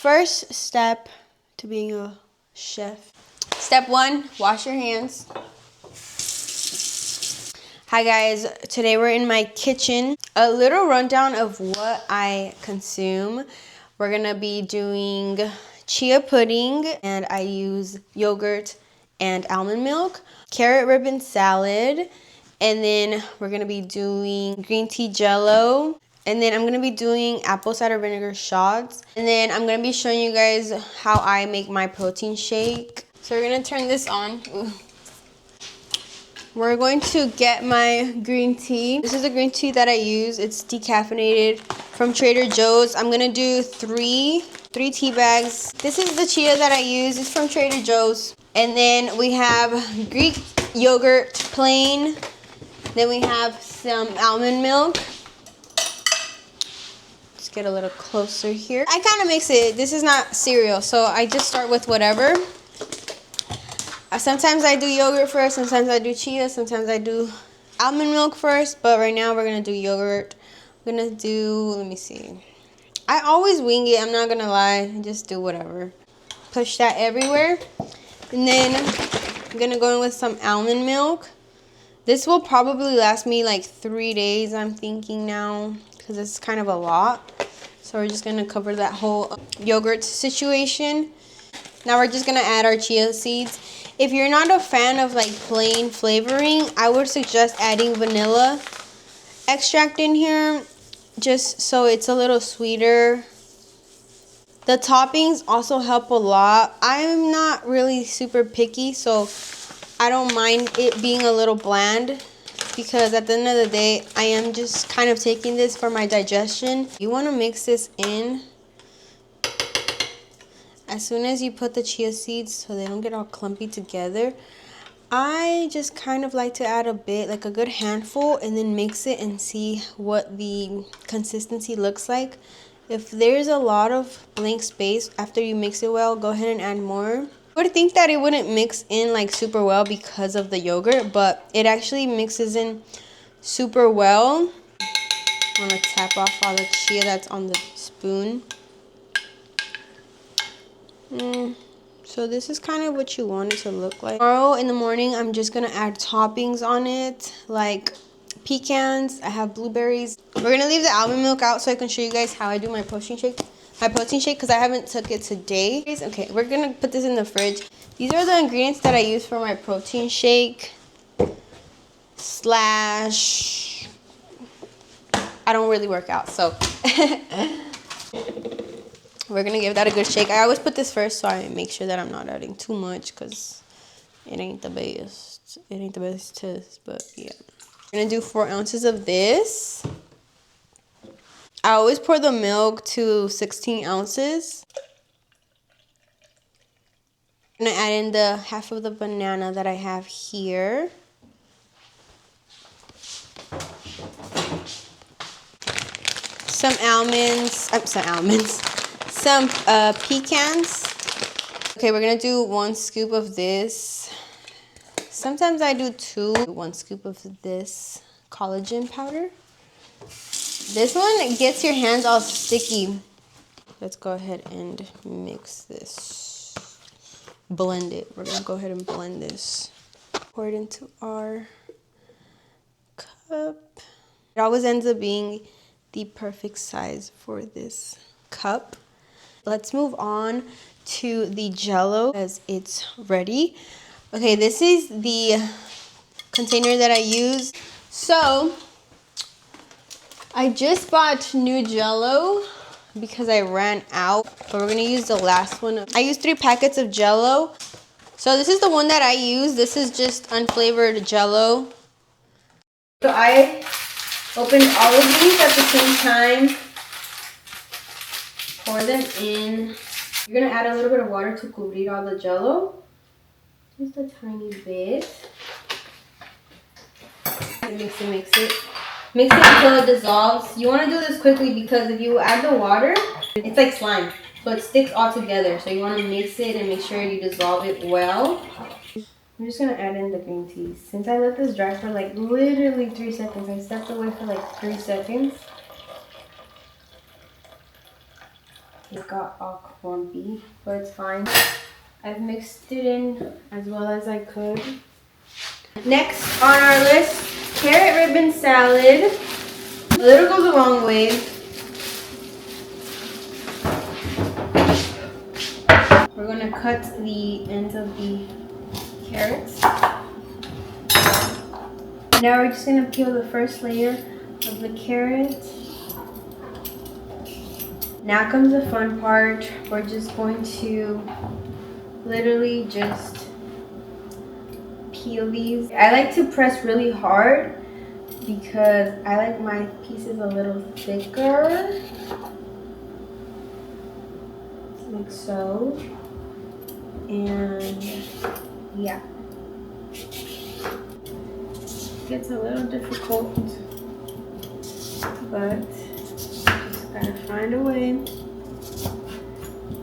first step to being a chef. Step 1, wash your hands. Hi guys, today we're in my kitchen. A little rundown of what I consume. We're gonna be doing chia pudding, and I use yogurt and almond milk, carrot ribbon salad, and then we're gonna be doing green tea Jell-O, and then I'm gonna be doing apple cider vinegar shots, and then I'm gonna be showing you guys how I make my protein shake. So we're gonna turn this on. Ooh. We're going to get my green tea. This is the green tea that I use. It's decaffeinated from Trader Joe's. I'm gonna do three tea bags. This is the chia that I use. It's from Trader Joe's. And then we have Greek yogurt plain. Then we have some almond milk. Let's get a little closer here. I kind of mix it. This is not cereal, so I just start with whatever. Sometimes I do yogurt first, sometimes I do chia, sometimes I do almond milk first, but right now we're going to do yogurt. We're going to do, let me see. I always wing it, I'm not going to lie. Just do whatever. Push that everywhere. And then I'm going to go in with some almond milk. This will probably last me like 3 days, I'm thinking now, because it's kind of a lot. So we're just going to cover that whole yogurt situation. Now we're just going to add our chia seeds. If you're not a fan of like plain flavoring, I would suggest adding vanilla extract in here, just so it's a little sweeter. The toppings also help a lot. I'm not really super picky, so I don't mind it being a little bland, because at the end of the day, I am just kind of taking this for my digestion. You want to mix this in as soon as you put the chia seeds so they don't get all clumpy together. I just kind of like to add a bit, like a good handful, and then mix it and see what the consistency looks like. If there's a lot of blank space after you mix it well, go ahead and add more. I would think that it wouldn't mix in like super well because of the yogurt, but it actually mixes in super well. I'm gonna tap off all the chia that's on the spoon. So this is kind of what you want it to look like. Tomorrow in the morning, I'm just gonna add toppings on it, like pecans. I have blueberries. We're gonna leave the almond milk out so I can show you guys how I do my protein shake. Because I haven't took it today. Okay, we're gonna put this in the fridge. These are the ingredients that I use for my protein shake. Slash, I don't really work out, so we're gonna give that a good shake. I always put this first so I make sure that I'm not adding too much, because it ain't the best. It ain't the best taste, but yeah. We're gonna do 4 ounces of this. I always pour the milk to 16 ounces. I'm gonna add in the half of the banana that I have here. Some pecans. Okay, we're gonna do 1 scoop of this. Sometimes I do 2. 1 scoop of this collagen powder. This one gets your hands all sticky. Let's go ahead and mix this. Blend it. We're gonna go ahead and blend this. Pour it into our cup. It always ends up being the perfect size for this cup. Let's move on to the Jell-O as it's ready. Okay, this is the container that I use. So I just bought new Jell-O because I ran out, but we're gonna use the last one. I used 3 packets of Jell-O. So this is the one that I use. This is just unflavored Jell-O. So I opened all of these at the same time. Pour them in. You're gonna add a little bit of water to cubrir all the Jell-O. Just a tiny bit. Mix it, mix it. Mix it until it dissolves. You want to do this quickly because if you add the water, it's like slime. So it sticks all together. So you want to mix it and make sure you dissolve it well. I'm just going to add in the green tea. Since I let this dry for like literally 3 seconds, I stepped away for like 3 seconds. It got all clumpy, but it's fine. I've mixed it in as well as I could. Next on our list, carrot ribbon salad. A little goes a long way. We're gonna cut the ends of the carrots. Now we're just gonna peel the first layer of the carrot. Now comes the fun part. We're just going to literally just peel these. I like to press really hard because I like my pieces a little thicker. Like so. And yeah. It gets a little difficult, but just gotta find a way. I'm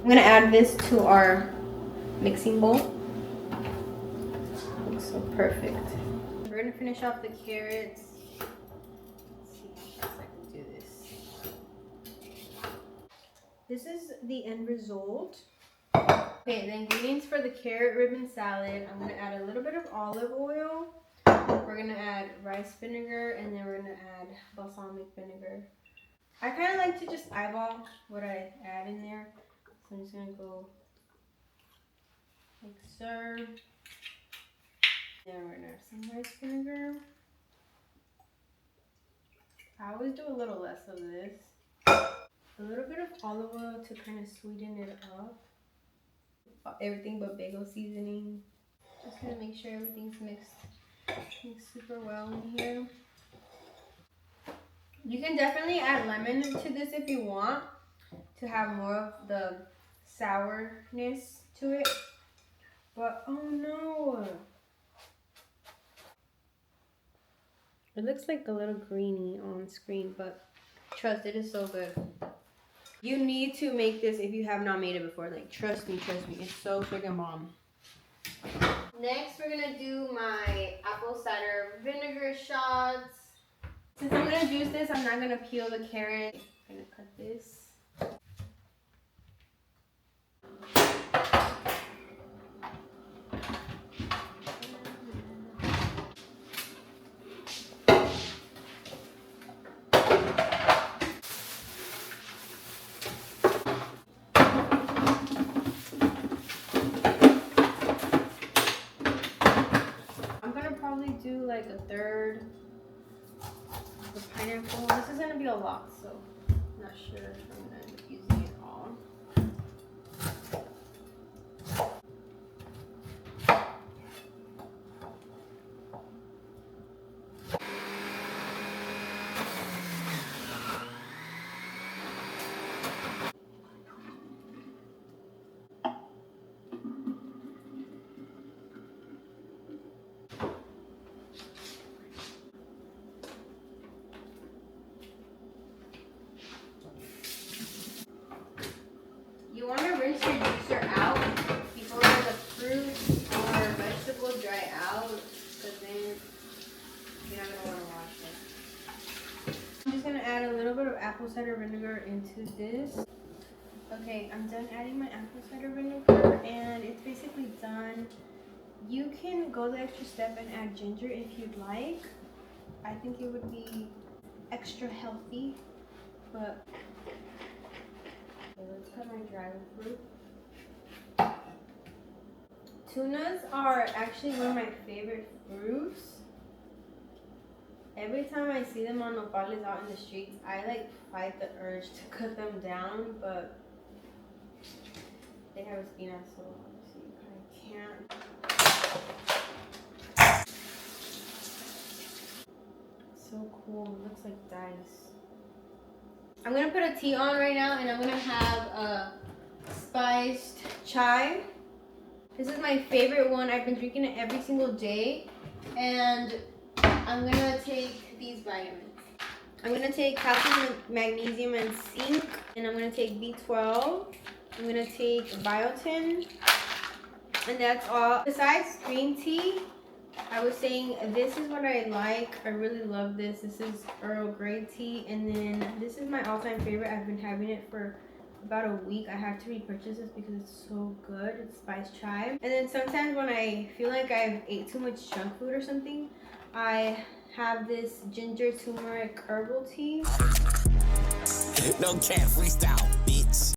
gonna add this to our mixing bowl. Looks so perfect. We're gonna finish off the carrots. Let's see how fast I can do this. This is the end result. Okay, the ingredients for the carrot ribbon salad. I'm gonna add a little bit of olive oil. We're gonna add rice vinegar, and then we're gonna add balsamic vinegar. I kind of like to just eyeball what I add in there. So I'm just gonna go like so. Then we're gonna add some rice vinegar. I always do a little less of this. A little bit of olive oil to kind of sweeten it up. Everything but bagel seasoning. Just gonna make sure everything's mixed super well in here. You can definitely add lemon to this if you want to have more of the sourness to it. But oh no! It looks like a little greeny on screen, but trust, it is so good. You need to make this if you have not made it before. Like, trust me, it's so freaking bomb. Next, we're gonna do my apple cider vinegar shots. Since I'm gonna juice this, I'm not gonna peel the carrot. I'm gonna cut this. Probably do like a third of pineapple. This is gonna be a lot, so I'm not sure if I'm gonna end up using it all. You want to rinse your juicer out before the fruit or vegetable dry out, because then you're not going to want to wash it. I'm just going to add a little bit of apple cider vinegar into this. Okay, I'm done adding my apple cider vinegar, and it's basically done. You can go the extra step and add ginger if you'd like. I think it would be extra healthy, but okay, let's cut my dragon fruit. Tunas are actually one of my favorite fruits. Every time I see them on nopales out in the streets, I like fight the urge to cut them down, but they have espinas, so I can't. So cool, it looks like dice. I'm gonna put a tea on right now, and I'm gonna have a spiced chai. This is my favorite one. I've been drinking it every single day, and I'm gonna take these vitamins. I'm gonna take calcium, magnesium, and zinc, and I'm gonna take B12. I'm gonna take biotin, and that's all. Besides green tea, I was saying this is what I like. I really love this. This is Earl Grey tea, and then this is my all-time favorite. I've been having it for about a week, I have to repurchase this because it's so good. It's spiced chive. And then sometimes when I feel like I've ate too much junk food or something, I have this ginger turmeric herbal tea. No cat freestyle, bitch.